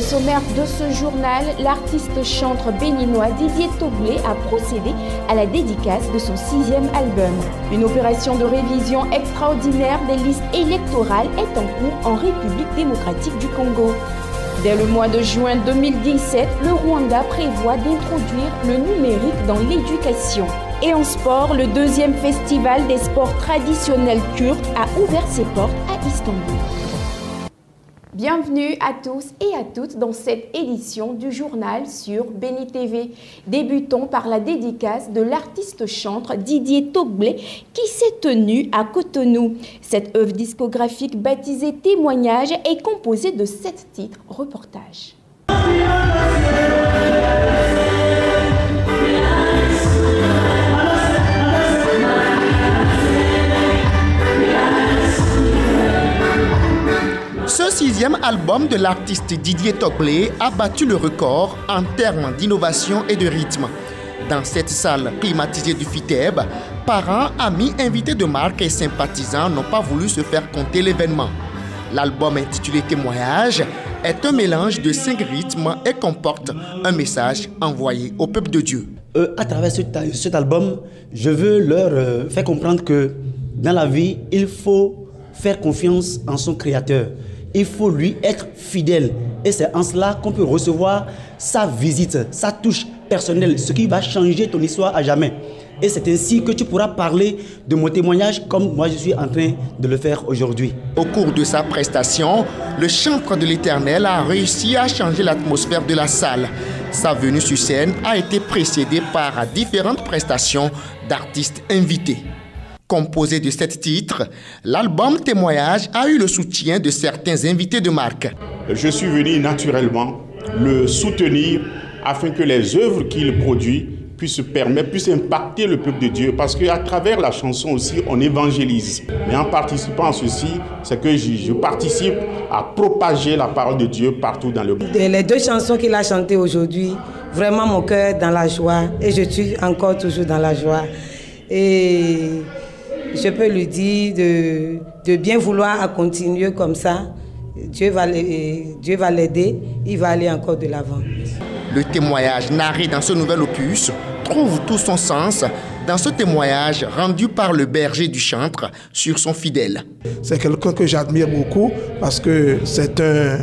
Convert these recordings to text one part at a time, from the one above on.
sommaire de ce journal, l'artiste chanteur béninois Didier Toglé a procédé à la dédicace de son 6e album. Une opération de révision extraordinaire des listes électorales est en cours en République démocratique du Congo. Dès le mois de juin 2017, le Rwanda prévoit d'introduire le numérique dans l'éducation. Et en sport, le 2e festival des sports traditionnels kurdes a ouvert ses portes à Istanbul. Bienvenue à tous et à toutes dans cette édition du journal sur Béni TV. Débutons par la dédicace de l'artiste chanteur Didier Toglé qui s'est tenu à Cotonou. Cette œuvre discographique baptisée Témoignage est composée de 7 titres reportages. Ce 6e album de l'artiste Didier Toglé a battu le record en termes d'innovation et de rythme. Dans cette salle climatisée du FITEB, parents, amis, invités de marque et sympathisants n'ont pas voulu se faire compter l'événement. L'album intitulé Témoignage est un mélange de 5 rythmes et comporte un message envoyé au peuple de Dieu. À travers cet album, je veux leur faire comprendre que dans la vie, il faut faire confiance en son Créateur. Il faut lui être fidèle. Et c'est en cela qu'on peut recevoir sa visite, sa touche personnelle, ce qui va changer ton histoire à jamais. Et c'est ainsi que tu pourras parler de mon témoignage comme moi je suis en train de le faire aujourd'hui. Au cours de sa prestation, le chanteur de l'Éternel a réussi à changer l'atmosphère de la salle. Sa venue sur scène a été précédée par différentes prestations d'artistes invités. Composé de 7 titres, l'album Témoignage a eu le soutien de certains invités de marque. Je suis venu naturellement le soutenir afin que les œuvres qu'il produit puissent impacter le peuple de Dieu. Parce qu'à travers la chanson aussi, on évangélise. Mais en participant à ceci, c'est que je participe à propager la parole de Dieu partout dans le monde. Les 2 chansons qu'il a chantées aujourd'hui, vraiment mon cœur dans la joie. Et je suis encore toujours dans la joie. Et je peux lui dire de bien vouloir à continuer comme ça. Dieu va l'aider, il va aller encore de l'avant. Le témoignage narré dans ce nouvel opus trouve tout son sens dans ce témoignage rendu par le berger du chantre sur son fidèle. C'est quelqu'un que j'admire beaucoup parce que c'est un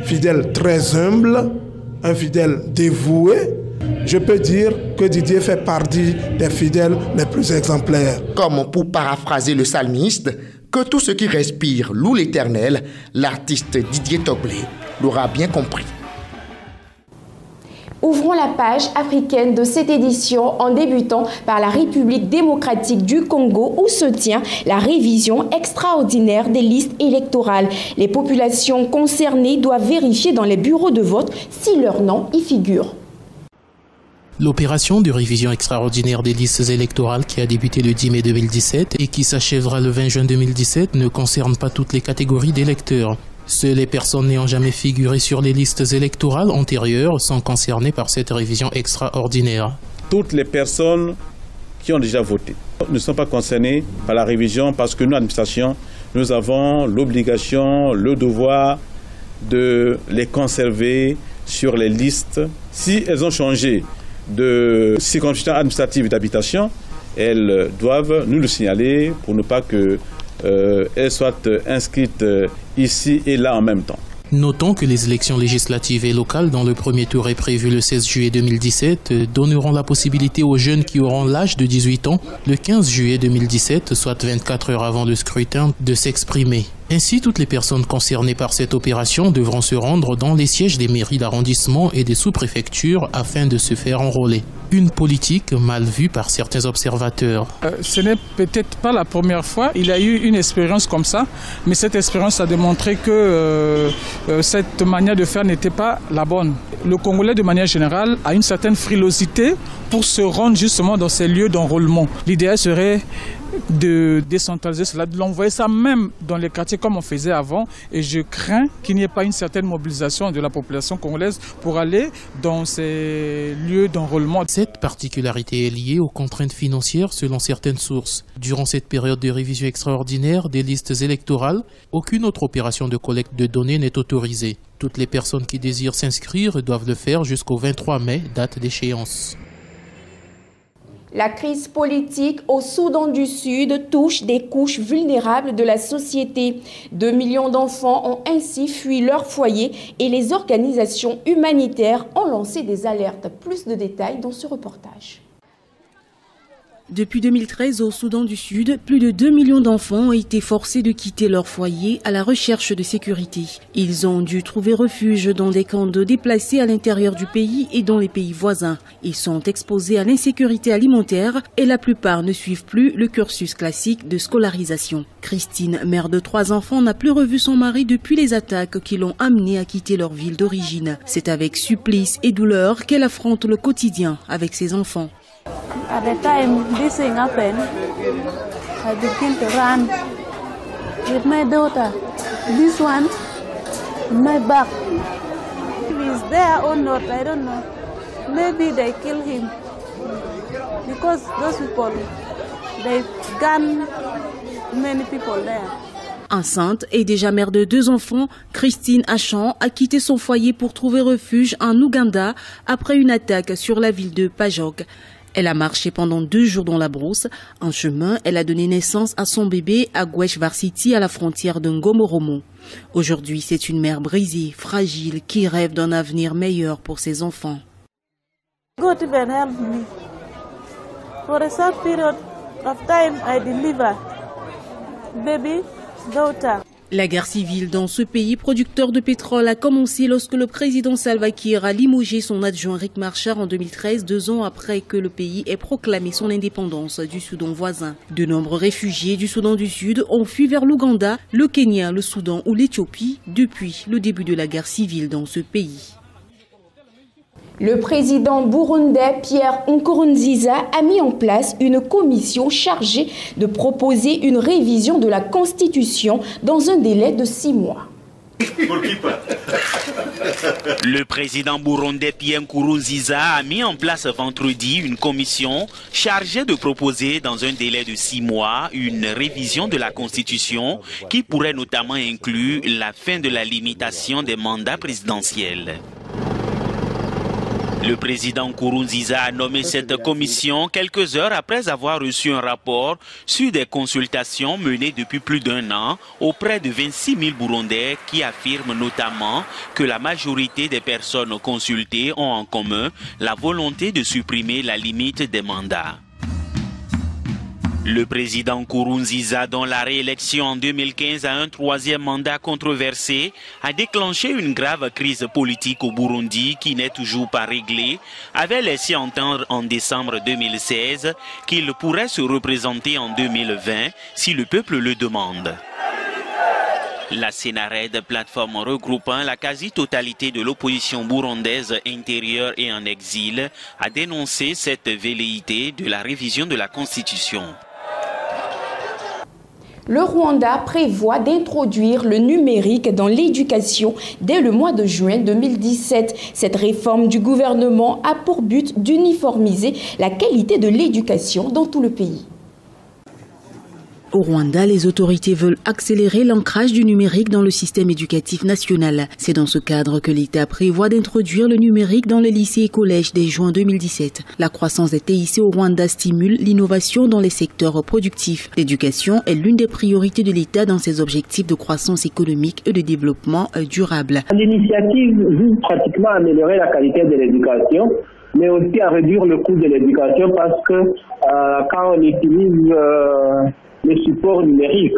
fidèle très humble, un fidèle dévoué. Je peux dire que Didier fait partie des fidèles les plus exemplaires. Comme pour paraphraser le psalmiste, que tout ce qui respire loue l'Éternel, l'artiste Didier Toglé l'aura bien compris. Ouvrons la page africaine de cette édition en débutant par la République démocratique du Congo où se tient la révision extraordinaire des listes électorales. Les populations concernées doivent vérifier dans les bureaux de vote si leur nom y figure. L'opération de révision extraordinaire des listes électorales qui a débuté le 10 mai 2017 et qui s'achèvera le 20 juin 2017 ne concerne pas toutes les catégories d'électeurs. Seules les personnes n'ayant jamais figuré sur les listes électorales antérieures sont concernées par cette révision extraordinaire. Toutes les personnes qui ont déjà voté ne sont pas concernées par la révision parce que nous, l'administration, nous avons l'obligation, le devoir de les conserver sur les listes. Si elles ont changé de circonscription administrative d'habitation, elles doivent nous le signaler pour ne pas qu'elles soient inscrites ici et là en même temps. Notons que les élections législatives et locales dont le premier tour est prévu le 16 juillet 2017 donneront la possibilité aux jeunes qui auront l'âge de 18 ans le 15 juillet 2017, soit 24 heures avant le scrutin, de s'exprimer. Ainsi, toutes les personnes concernées par cette opération devront se rendre dans les sièges des mairies d'arrondissement et des sous-préfectures afin de se faire enrôler. Une politique mal vue par certains observateurs. Ce n'est peut-être pas la première fois, il y a eu une expérience comme ça, mais cette expérience a démontré que cette manière de faire n'était pas la bonne. Le Congolais, de manière générale, a une certaine frilosité pour se rendre justement dans ces lieux d'enrôlement. L'idéal serait de décentraliser cela, de l'envoyer ça même dans les quartiers comme on faisait avant. Et je crains qu'il n'y ait pas une certaine mobilisation de la population congolaise pour aller dans ces lieux d'enrôlement. Cette particularité est liée aux contraintes financières selon certaines sources. Durant cette période de révision extraordinaire des listes électorales, aucune autre opération de collecte de données n'est autorisée. Toutes les personnes qui désirent s'inscrire doivent le faire jusqu'au 23 mai, date d'échéance. La crise politique au Soudan du Sud touche des couches vulnérables de la société. 2 millions d'enfants ont ainsi fui leur foyer et les organisations humanitaires ont lancé des alertes. Plus de détails dans ce reportage. Depuis 2013, au Soudan du Sud, plus de 2 millions d'enfants ont été forcés de quitter leur foyer à la recherche de sécurité. Ils ont dû trouver refuge dans des camps de déplacés à l'intérieur du pays et dans les pays voisins. Ils sont exposés à l'insécurité alimentaire et la plupart ne suivent plus le cursus classique de scolarisation. Christine, mère de 3 enfants, n'a plus revu son mari depuis les attaques qui l'ont amenée à quitter leur ville d'origine. C'est avec supplice et douleur qu'elle affronte le quotidien avec ses enfants. At the time this thing happened, I began to run with my daughter. This one in my back. If he's there or not, I don't know. Maybe they kill him because those people, they gun many people there. Enceinte et déjà mère de 2 enfants, Christine Achan a quitté son foyer pour trouver refuge en Ouganda après une attaque sur la ville de Pajok. Elle a marché pendant 2 jours dans la brousse. En chemin, elle a donné naissance à son bébé à Gwesh Varsity, à la frontière de Ngomoromo. Aujourd'hui, c'est une mère brisée, fragile, qui rêve d'un avenir meilleur pour ses enfants. God even help me. For a short period of time, I deliver baby, daughter. La guerre civile dans ce pays producteur de pétrole a commencé lorsque le président Salva Kiir a limogé son adjoint Riek Machar en 2013, 2 ans après que le pays ait proclamé son indépendance du Soudan voisin. De nombreux réfugiés du Soudan du Sud ont fui vers l'Ouganda, le Kenya, le Soudan ou l'Éthiopie depuis le début de la guerre civile dans ce pays. Le président burundais Pierre Nkurunziza a mis en place une commission chargée de proposer une révision de la Constitution dans un délai de 6 mois. Le président burundais Pierre Nkurunziza a mis en place vendredi une commission chargée de proposer dans un délai de 6 mois une révision de la Constitution qui pourrait notamment inclure la fin de la limitation des mandats présidentiels. Le président Nkurunziza a nommé cette commission quelques heures après avoir reçu un rapport sur des consultations menées depuis plus d'1 an auprès de 26 000 Burundais qui affirment notamment que la majorité des personnes consultées ont en commun la volonté de supprimer la limite des mandats. Le président Nkurunziza, dont la réélection en 2015 à un 3e mandat controversé, a déclenché une grave crise politique au Burundi qui n'est toujours pas réglée, avait laissé entendre en décembre 2016 qu'il pourrait se représenter en 2020 si le peuple le demande. La Sénarède, plateforme regroupant la quasi-totalité de l'opposition burundaise intérieure et en exil, a dénoncé cette velléité de la révision de la Constitution. Le Rwanda prévoit d'introduire le numérique dans l'éducation dès le mois de juin 2017. Cette réforme du gouvernement a pour but d'uniformiser la qualité de l'éducation dans tout le pays. Au Rwanda, les autorités veulent accélérer l'ancrage du numérique dans le système éducatif national. C'est dans ce cadre que l'État prévoit d'introduire le numérique dans les lycées et collèges dès juin 2017. La croissance des TIC au Rwanda stimule l'innovation dans les secteurs productifs. L'éducation est l'une des priorités de l'État dans ses objectifs de croissance économique et de développement durable. L'initiative vise pratiquement à améliorer la qualité de l'éducation, mais aussi à réduire le coût de l'éducation parce que quand on utilise le support numérique,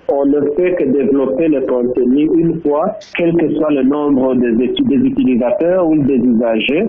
on ne fait que développer le contenu une fois, quel que soit le nombre des utilisateurs ou des usagers,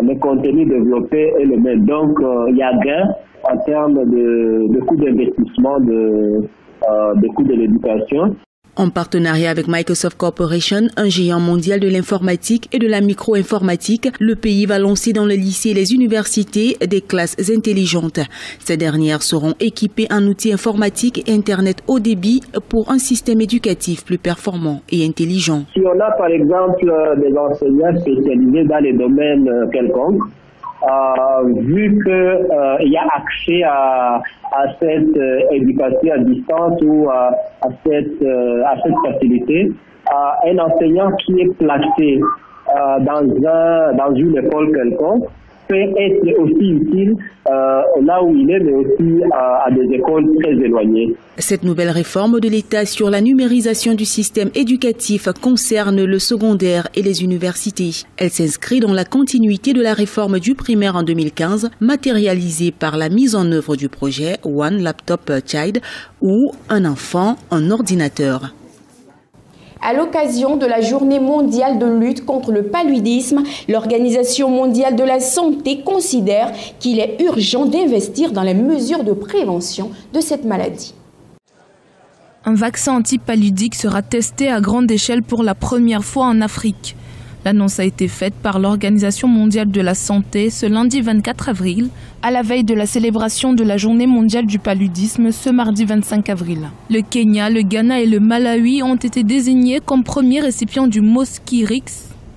le contenu développé est le même. Donc, il y a gain en termes de coût d'investissement, de coût de l'éducation. En partenariat avec Microsoft Corporation, un géant mondial de l'informatique et de la micro-informatique, le pays va lancer dans les lycées et les universités des classes intelligentes. Ces dernières seront équipées en outils informatiques et Internet haut débit pour un système éducatif plus performant et intelligent. Si on a par exemple des enseignants spécialisés dans les domaines quelconques, vu qu'il y a accès à cette éducation à distance ou à cette facilité, un enseignant qui est placé dans une école quelconque peut être aussi utile là où il est, mais aussi à des écoles très éloignées. Cette nouvelle réforme de l'État sur la numérisation du système éducatif concerne le secondaire et les universités. Elle s'inscrit dans la continuité de la réforme du primaire en 2015, matérialisée par la mise en œuvre du projet One Laptop per Child ou un enfant, un ordinateur. À l'occasion de la Journée mondiale de lutte contre le paludisme, l'Organisation mondiale de la santé considère qu'il est urgent d'investir dans les mesures de prévention de cette maladie. Un vaccin anti-paludique sera testé à grande échelle pour la première fois en Afrique. L'annonce a été faite par l'Organisation mondiale de la santé ce lundi 24 avril, à la veille de la célébration de la Journée mondiale du paludisme ce mardi 25 avril. Le Kenya, le Ghana et le Malawi ont été désignés comme premiers récipients du Mosquirix,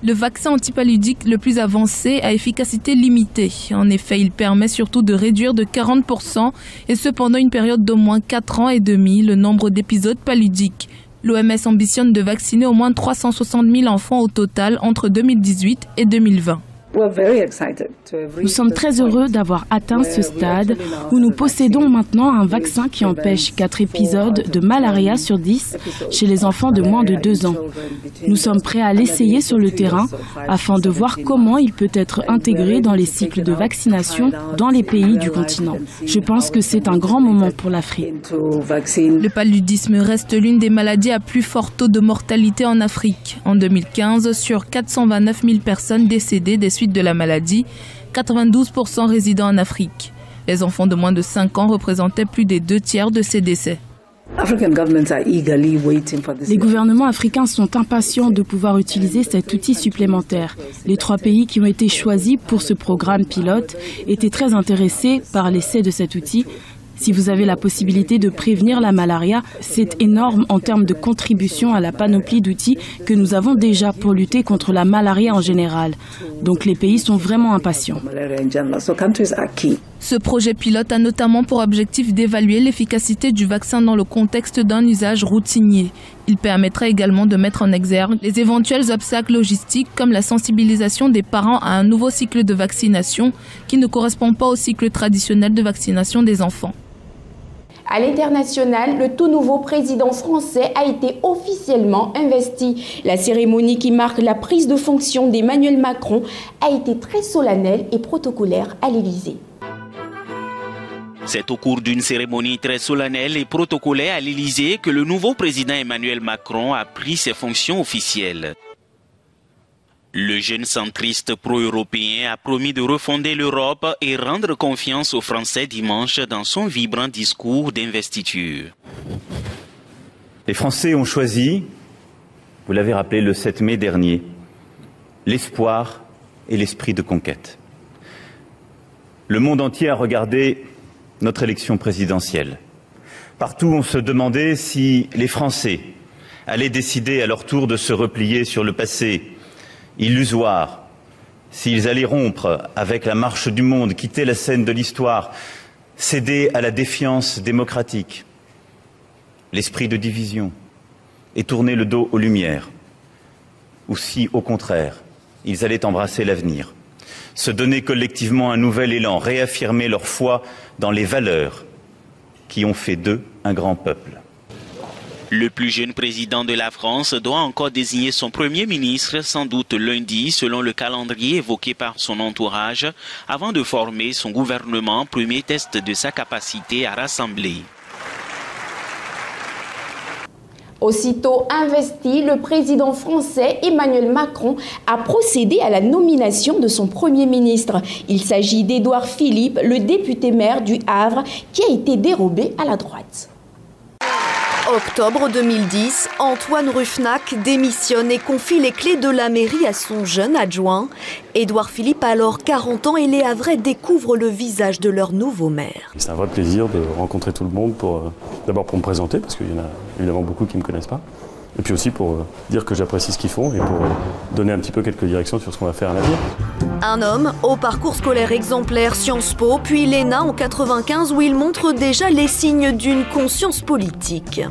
le vaccin antipaludique le plus avancé à efficacité limitée. En effet, il permet surtout de réduire de 40%, et ce pendant une période d'au moins 4 ans et demi, le nombre d'épisodes paludiques. L'OMS ambitionne de vacciner au moins 360 000 enfants au total entre 2018 et 2020. Nous sommes très heureux d'avoir atteint ce stade où nous possédons maintenant un vaccin qui empêche 4 épisodes de malaria sur 10 chez les enfants de moins de 2 ans. Nous sommes prêts à l'essayer sur le terrain afin de voir comment il peut être intégré dans les cycles de vaccination dans les pays du continent. Je pense que c'est un grand moment pour l'Afrique. Le paludisme reste l'une des maladies à plus fort taux de mortalité en Afrique. En 2015, sur 429 000 personnes décédées des suites de la maladie, 92% résidant en Afrique. Les enfants de moins de 5 ans représentaient plus des 2/3 de ces décès. Les gouvernements africains sont impatients de pouvoir utiliser cet outil supplémentaire. Les 3 pays qui ont été choisis pour ce programme pilote étaient très intéressés par l'essai de cet outil. Si vous avez la possibilité de prévenir la malaria, c'est énorme en termes de contribution à la panoplie d'outils que nous avons déjà pour lutter contre la malaria en général. Donc les pays sont vraiment impatients. Ce projet pilote a notamment pour objectif d'évaluer l'efficacité du vaccin dans le contexte d'un usage routinier. Il permettra également de mettre en exergue les éventuels obstacles logistiques comme la sensibilisation des parents à un nouveau cycle de vaccination qui ne correspond pas au cycle traditionnel de vaccination des enfants. À l'international, le tout nouveau président français a été officiellement investi. La cérémonie qui marque la prise de fonction d'Emmanuel Macron a été très solennelle et protocolaire à l'Élysée. C'est au cours d'une cérémonie très solennelle et protocolaire à l'Élysée que le nouveau président Emmanuel Macron a pris ses fonctions officielles. Le jeune centriste pro-européen a promis de refonder l'Europe et rendre confiance aux Français dimanche dans son vibrant discours d'investiture. Les Français ont choisi, vous l'avez rappelé le 7 mai dernier, l'espoir et l'esprit de conquête. Le monde entier a regardé notre élection présidentielle. Partout, on se demandait si les Français allaient décider à leur tour de se replier sur le passé illusoire, s'ils allaient rompre avec la marche du monde, quitter la scène de l'histoire, céder à la défiance démocratique, l'esprit de division, et tourner le dos aux Lumières, ou si, au contraire, ils allaient embrasser l'avenir, se donner collectivement un nouvel élan, réaffirmer leur foi dans les valeurs qui ont fait d'eux un grand peuple. Le plus jeune président de la France doit encore désigner son premier ministre, sans doute lundi, selon le calendrier évoqué par son entourage, avant de former son gouvernement, premier test de sa capacité à rassembler. Aussitôt investi, le président français Emmanuel Macron a procédé à la nomination de son premier ministre. Il s'agit d'Édouard Philippe, le député maire du Havre, qui a été dérobé à la droite. Octobre 2010, Antoine Ruffnac démissionne et confie les clés de la mairie à son jeune adjoint. Édouard Philippe a alors 40 ans et les Havrais découvrent le visage de leur nouveau maire. C'est un vrai plaisir de rencontrer tout le monde, d'abord pour me présenter, parce qu'il y en a évidemment beaucoup qui ne me connaissent pas, et puis aussi pour dire que j'apprécie ce qu'ils font et pour donner un petit peu quelques directions sur ce qu'on va faire à l'avenir. Un homme au parcours scolaire exemplaire Sciences Po, puis l'ENA en 95 où il montre déjà les signes d'une conscience politique.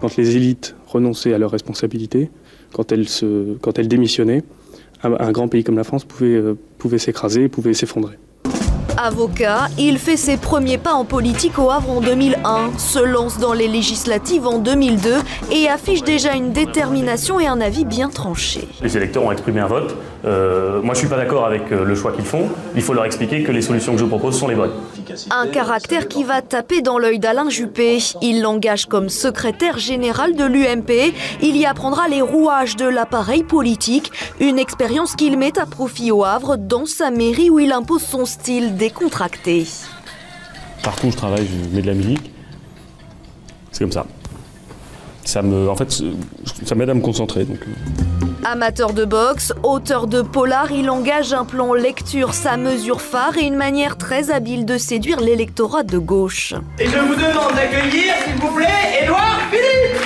Quand les élites renonçaient à leurs responsabilités, quand elles démissionnaient, un grand pays comme la France pouvait s'écraser, pouvait s'effondrer. Avocat, il fait ses premiers pas en politique au Havre en 2001, se lance dans les législatives en 2002 et affiche déjà une détermination et un avis bien tranché. Les électeurs ont exprimé un vote. Moi, je ne suis pas d'accord avec le choix qu'ils font. Il faut leur expliquer que les solutions que je propose sont les bonnes. Un caractère qui va taper dans l'œil d'Alain Juppé. Il l'engage comme secrétaire général de l'UMP. Il y apprendra les rouages de l'appareil politique, une expérience qu'il met à profit au Havre dans sa mairie où il impose son style décontracté. Partout où je travaille, je mets de la musique. C'est comme ça. Ça m'aide à me concentrer. Donc. Amateur de boxe, auteur de polar, il engage un plan lecture, sa mesure phare et une manière très habile de séduire l'électorat de gauche. Et je vous demande d'accueillir, s'il vous plaît, Édouard Philippe.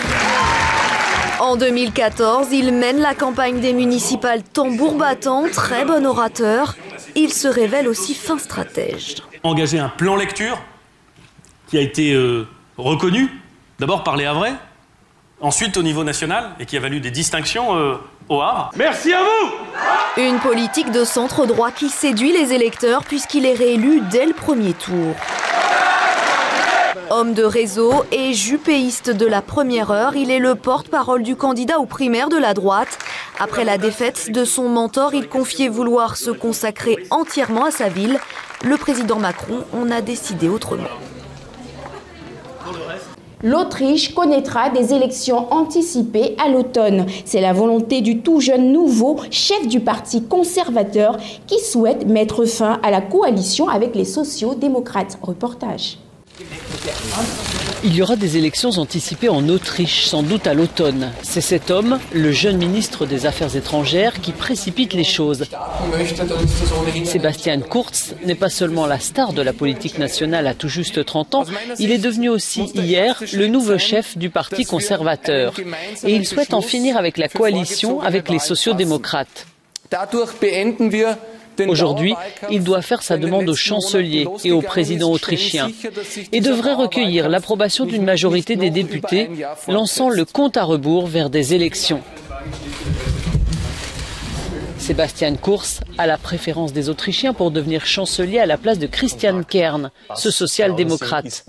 En 2014, il mène la campagne des municipales tambour battant, très bon orateur. Il se révèle aussi fin stratège. Engager un plan lecture qui a été reconnu, d'abord par les Havrais, ensuite au niveau national, et qui a valu des distinctions au Havre. Merci à vous! Une politique de centre-droit qui séduit les électeurs puisqu'il est réélu dès le premier tour. Homme de réseau et juppéiste de la première heure, il est le porte-parole du candidat aux primaires de la droite. Après la défaite de son mentor, il confiait vouloir se consacrer entièrement à sa ville. Le président Macron en a décidé autrement. L'Autriche connaîtra des élections anticipées à l'automne. C'est la volonté du tout jeune nouveau chef du parti conservateur qui souhaite mettre fin à la coalition avec les sociaux-démocrates. Reportage. Il y aura des élections anticipées en Autriche, sans doute à l'automne. C'est cet homme, le jeune ministre des Affaires étrangères, qui précipite les choses. Sebastian Kurz n'est pas seulement la star de la politique nationale à tout juste 30 ans, il est devenu aussi hier le nouveau chef du parti conservateur. Et il souhaite en finir avec la coalition avec les sociaux-démocrates. Aujourd'hui, il doit faire sa demande au chancelier et au président autrichien et devrait recueillir l'approbation d'une majorité des députés, lançant le compte à rebours vers des élections. Sebastian Kurz a la préférence des Autrichiens pour devenir chancelier à la place de Christian Kern, ce social-démocrate.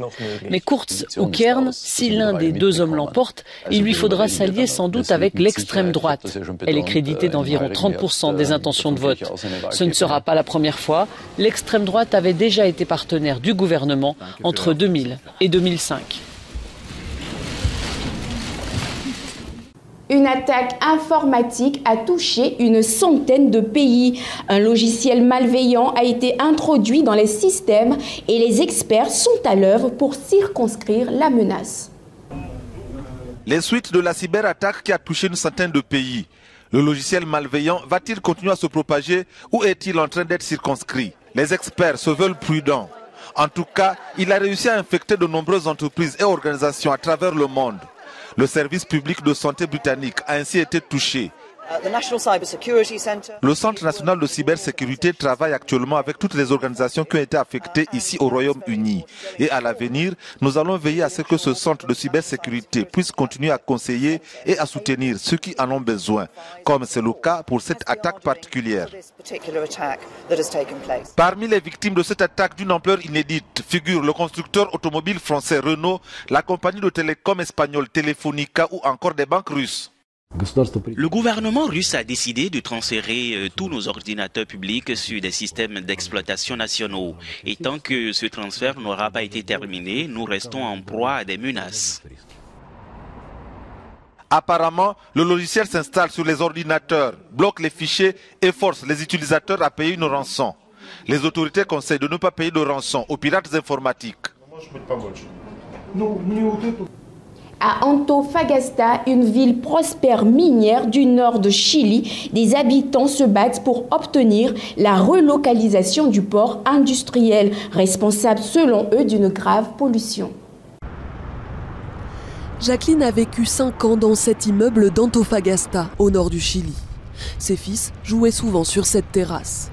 Mais Kurz ou Kern, si l'un des deux hommes l'emporte, il lui faudra s'allier sans doute avec l'extrême droite. Elle est créditée d'environ 30% des intentions de vote. Ce ne sera pas la première fois. L'extrême droite avait déjà été partenaire du gouvernement entre 2000 et 2005. Une attaque informatique a touché une centaine de pays. Un logiciel malveillant a été introduit dans les systèmes et les experts sont à l'œuvre pour circonscrire la menace. Les suites de la cyberattaque qui a touché une centaine de pays. Le logiciel malveillant va-t-il continuer à se propager ou est-il en train d'être circonscrit? Les experts se veulent prudents. En tout cas, il a réussi à infecter de nombreuses entreprises et organisations à travers le monde. Le service public de santé britannique a ainsi été touché. Le Centre national de cybersécurité travaille actuellement avec toutes les organisations qui ont été affectées ici au Royaume-Uni. Et à l'avenir, nous allons veiller à ce que ce centre de cybersécurité puisse continuer à conseiller et à soutenir ceux qui en ont besoin, comme c'est le cas pour cette attaque particulière. Parmi les victimes de cette attaque d'une ampleur inédite figurent le constructeur automobile français Renault, la compagnie de télécom espagnole Telefonica ou encore des banques russes. Le gouvernement russe a décidé de transférer tous nos ordinateurs publics sur des systèmes d'exploitation nationaux. Et tant que ce transfert n'aura pas été terminé, nous restons en proie à des menaces. Apparemment, le logiciel s'installe sur les ordinateurs, bloque les fichiers et force les utilisateurs à payer une rançon. Les autorités conseillent de ne pas payer de rançon aux pirates informatiques. À Antofagasta, une ville prospère minière du nord de Chili, des habitants se battent pour obtenir la relocalisation du port industriel, responsable selon eux d'une grave pollution. Jacqueline a vécu 5 ans dans cet immeuble d'Antofagasta, au nord du Chili. Ses fils jouaient souvent sur cette terrasse.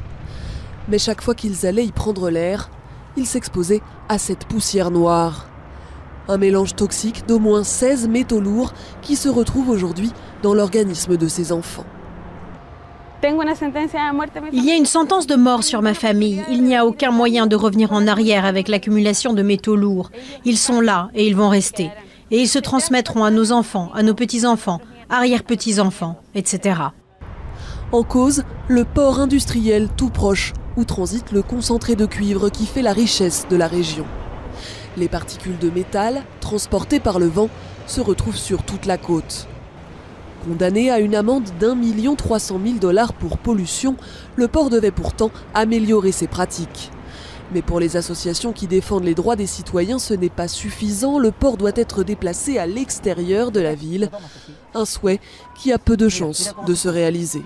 Mais chaque fois qu'ils allaient y prendre l'air, ils s'exposaient à cette poussière noire. Un mélange toxique d'au moins 16 métaux lourds qui se retrouvent aujourd'hui dans l'organisme de ces enfants. Il y a une sentence de mort sur ma famille. Il n'y a aucun moyen de revenir en arrière avec l'accumulation de métaux lourds. Ils sont là et ils vont rester. Et ils se transmettront à nos enfants, à nos petits-enfants, arrière-petits-enfants, etc. En cause, le port industriel tout proche, où transite le concentré de cuivre qui fait la richesse de la région. Les particules de métal, transportées par le vent, se retrouvent sur toute la côte. Condamné à une amende d'1 300 000 $ pour pollution, le port devait pourtant améliorer ses pratiques. Mais pour les associations qui défendent les droits des citoyens, ce n'est pas suffisant. Le port doit être déplacé à l'extérieur de la ville. Un souhait qui a peu de chances de se réaliser.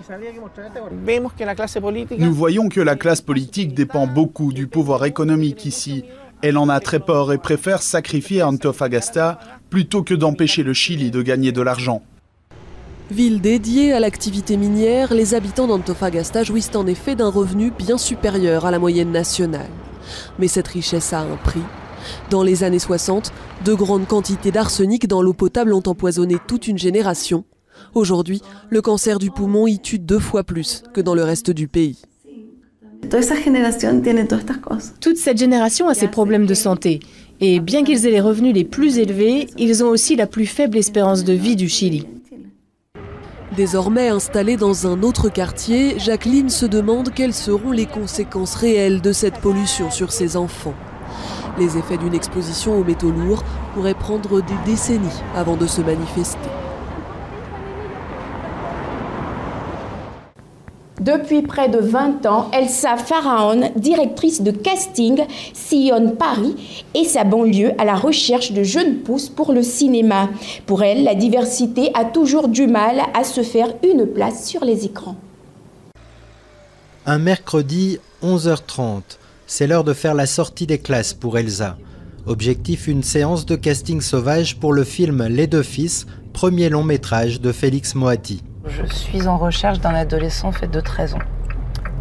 Nous voyons que la classe politique dépend beaucoup du pouvoir économique ici. Elle en a très peur et préfère sacrifier Antofagasta plutôt que d'empêcher le Chili de gagner de l'argent. Ville dédiée à l'activité minière, les habitants d'Antofagasta jouissent en effet d'un revenu bien supérieur à la moyenne nationale. Mais cette richesse a un prix. Dans les années 60, de grandes quantités d'arsenic dans l'eau potable ont empoisonné toute une génération. Aujourd'hui, le cancer du poumon y tue 2 fois plus que dans le reste du pays. Toute cette génération a ses problèmes de santé. Et bien qu'ils aient les revenus les plus élevés, ils ont aussi la plus faible espérance de vie du Chili. Désormais installée dans un autre quartier, Jacqueline se demande quelles seront les conséquences réelles de cette pollution sur ses enfants. Les effets d'une exposition aux métaux lourds pourraient prendre des décennies avant de se manifester. Depuis près de 20 ans, Elsa Pharaon, directrice de casting, sillonne Paris et sa banlieue à la recherche de jeunes pousses pour le cinéma. Pour elle, la diversité a toujours du mal à se faire une place sur les écrans. Un mercredi, 11h30. C'est l'heure de faire la sortie des classes pour Elsa. Objectif, une séance de casting sauvage pour le film Les Deux Fils, premier long métrage de Félix Moati. Je suis en recherche d'un adolescent fait de 13 ans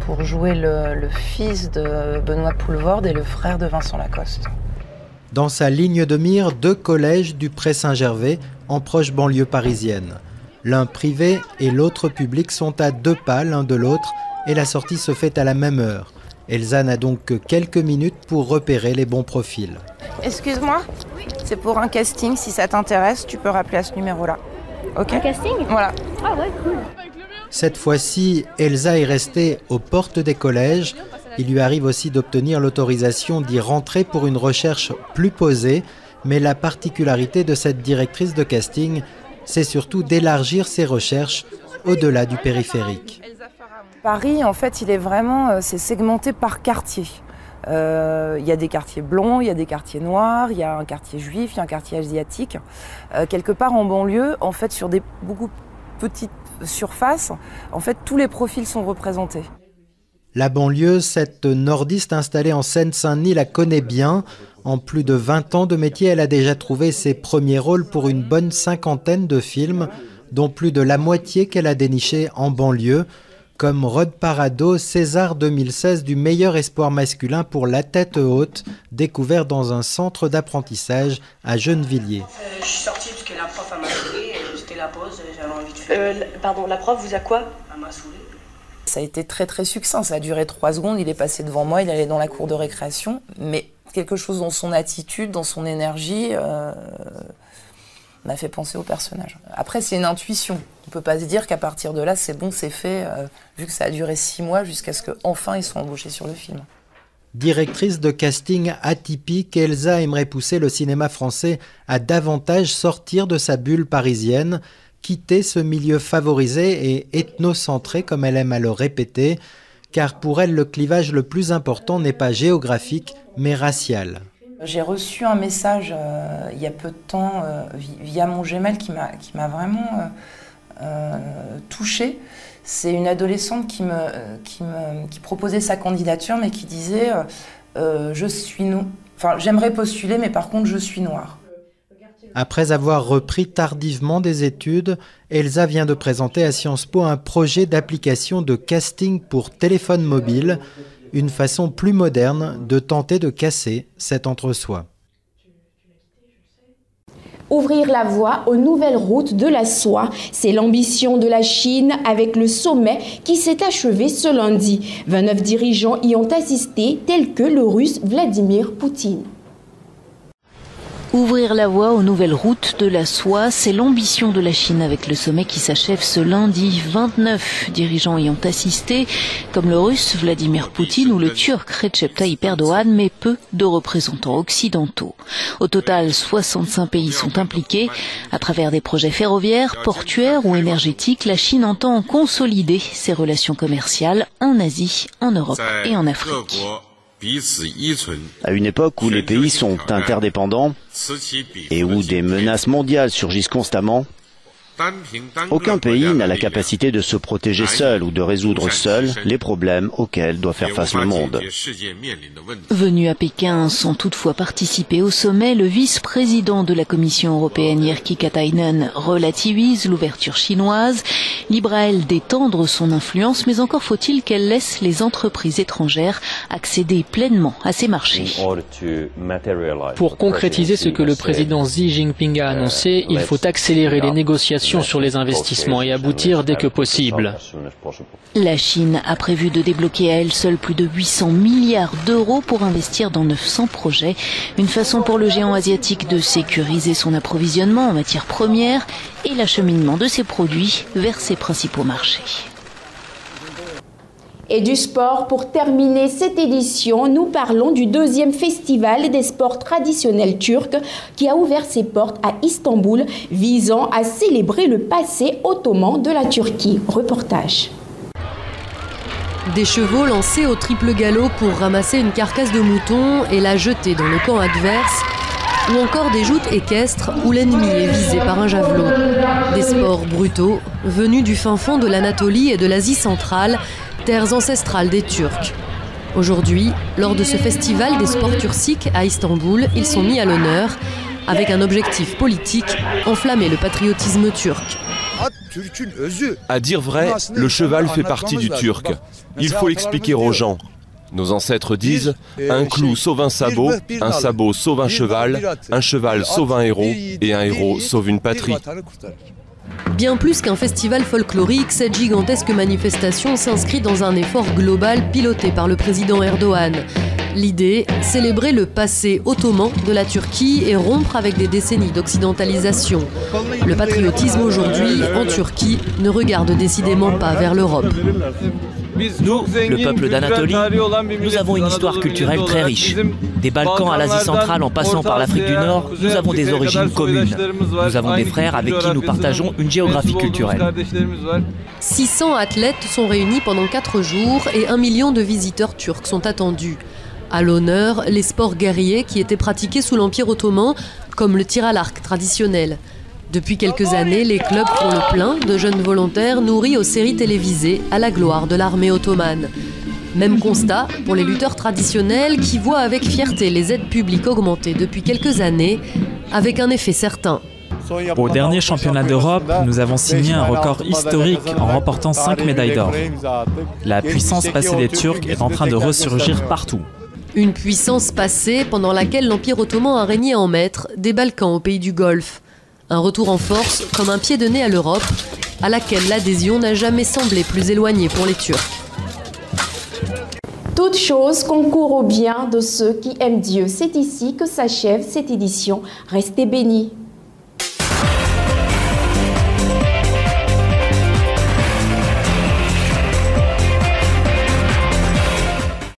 pour jouer le fils de Benoît Poulvorde et le frère de Vincent Lacoste. Dans sa ligne de mire, 2 collèges du Pré-Saint-Gervais en proche banlieue parisienne. L'un privé et l'autre public sont à 2 pas l'un de l'autre et la sortie se fait à la même heure. Elsa n'a donc que quelques minutes pour repérer les bons profils. Excuse-moi, c'est pour un casting. Si ça t'intéresse, tu peux rappeler à ce numéro-là. Ok. Un casting ? Voilà. Ah ouais, cool. Cette fois-ci, Elsa est restée aux portes des collèges. Il lui arrive aussi d'obtenir l'autorisation d'y rentrer pour une recherche plus posée. Mais la particularité de cette directrice de casting, c'est surtout d'élargir ses recherches au-delà du périphérique. Paris, en fait, il est vraiment c'est segmenté par quartier. Il y a des quartiers blonds, il y a des quartiers noirs, il y a un quartier juif, il y a un quartier asiatique. Quelque part en banlieue, en fait, sur des beaucoup petites surfaces, en fait, tous les profils sont représentés. La banlieue, cette nordiste installée en Seine-Saint-Denis la connaît bien. En plus de 20 ans de métier, elle a déjà trouvé ses premiers rôles pour une bonne 50aine de films, dont plus de la moitié qu'elle a déniché en banlieue, comme Rod Parado, César 2016 du meilleur espoir masculin pour La Tête Haute, découvert dans un centre d'apprentissage à Gennevilliers. Je suis sortie parce que la prof m'a saoulée, c'était la pause, j'avais envie de faire. Pardon, la prof vous a quoi ? Elle m'a saoulée. Ça a été très très succinct, ça a duré 3 secondes, il est passé devant moi, il allait dans la cour de récréation, mais quelque chose dans son attitude, dans son énergie, m'a fait penser au personnage. Après, c'est une intuition. On ne peut pas se dire qu'à partir de là, c'est bon, c'est fait, vu que ça a duré 6 mois jusqu'à ce qu'enfin ils soient embauchés sur le film. Directrice de casting atypique, Elsa aimerait pousser le cinéma français à davantage sortir de sa bulle parisienne, quitter ce milieu favorisé et ethnocentré, comme elle aime à le répéter, car pour elle, le clivage le plus important n'est pas géographique, mais racial. J'ai reçu un message il y a peu de temps via mon Gmail qui m'a vraiment touchée. C'est une adolescente qui proposait sa candidature, mais qui disait j'aimerais postuler, mais par contre je suis noire. Après avoir repris tardivement des études, Elsa vient de présenter à Sciences Po un projet d'application de casting pour téléphone mobile, une façon plus moderne de tenter de casser cet entre-soi. Ouvrir la voie aux nouvelles routes de la soie, c'est l'ambition de la Chine avec le sommet qui s'est achevé ce lundi. 29 dirigeants y ont assisté, tels que le russe Vladimir Poutine. Ouvrir la voie aux nouvelles routes de la soie, c'est l'ambition de la Chine avec le sommet qui s'achève ce lundi. 29 dirigeants y ont assisté, comme le russe Vladimir Poutine ou le turc Recep Tayyip Erdogan, mais peu de représentants occidentaux. Au total, 65 pays sont impliqués. À travers des projets ferroviaires, portuaires ou énergétiques, la Chine entend consolider ses relations commerciales en Asie, en Europe et en Afrique. À une époque où les pays sont interdépendants et où des menaces mondiales surgissent constamment, aucun pays n'a la capacité de se protéger seul ou de résoudre seul les problèmes auxquels doit faire face le monde. Venu à Pékin sans toutefois participer au sommet, le vice-président de la Commission européenne Jyrki Katainen relativise l'ouverture chinoise, libre à elle d'étendre son influence, mais encore faut-il qu'elle laisse les entreprises étrangères accéder pleinement à ces marchés. Pour concrétiser ce que le président Xi Jinping a annoncé, il faut accélérer les négociations sur les investissements et aboutir dès que possible. La Chine a prévu de débloquer à elle seule plus de 800 milliards d'euros pour investir dans 900 projets. Une façon pour le géant asiatique de sécuriser son approvisionnement en matières premières et l'acheminement de ses produits vers ses principaux marchés. Et du sport, pour terminer cette édition, nous parlons du deuxième festival des sports traditionnels turcs qui a ouvert ses portes à Istanbul, visant à célébrer le passé ottoman de la Turquie. Reportage. Des chevaux lancés au triple galop pour ramasser une carcasse de mouton et la jeter dans le camp adverse, ou encore des joutes équestres où l'ennemi est visé par un javelot. Des sports brutaux venus du fin fond de l'Anatolie et de l'Asie centrale, terres ancestrales des Turcs. Aujourd'hui, lors de ce festival des sports turciques à Istanbul, ils sont mis à l'honneur avec un objectif politique, enflammer le patriotisme turc. À dire vrai, le cheval fait partie du turc. Il faut l'expliquer aux gens. Nos ancêtres disent « un clou sauve un sabot sauve un cheval sauve un héros, et un héros sauve une patrie ». Bien plus qu'un festival folklorique, cette gigantesque manifestation s'inscrit dans un effort global piloté par le président Erdogan. L'idée, célébrer le passé ottoman de la Turquie et rompre avec des décennies d'occidentalisation. Le patriotisme aujourd'hui, en Turquie, ne regarde décidément pas vers l'Europe. Nous, le peuple d'Anatolie, nous avons une histoire culturelle très riche. Des Balkans à l'Asie centrale en passant par l'Afrique du Nord, nous avons des origines communes. Nous avons des frères avec qui nous partageons une géographie culturelle. 600 athlètes sont réunis pendant 4 jours et 1 million de visiteurs turcs sont attendus. À l'honneur, les sports guerriers qui étaient pratiqués sous l'Empire ottoman, comme le tir à l'arc traditionnel. Depuis quelques années, les clubs font le plein de jeunes volontaires nourris aux séries télévisées à la gloire de l'armée ottomane. Même constat pour les lutteurs traditionnels qui voient avec fierté les aides publiques augmenter depuis quelques années, avec un effet certain. Au dernier championnat d'Europe, nous avons signé un record historique en remportant 5 médailles d'or. La puissance passée des Turcs est en train de ressurgir partout. Une puissance passée pendant laquelle l'Empire ottoman a régné en maître des Balkans au pays du Golfe. Un retour en force comme un pied de nez à l'Europe, à laquelle l'adhésion n'a jamais semblé plus éloignée pour les Turcs. Toute chose concourt au bien de ceux qui aiment Dieu. C'est ici que s'achève cette édition. Restez bénis.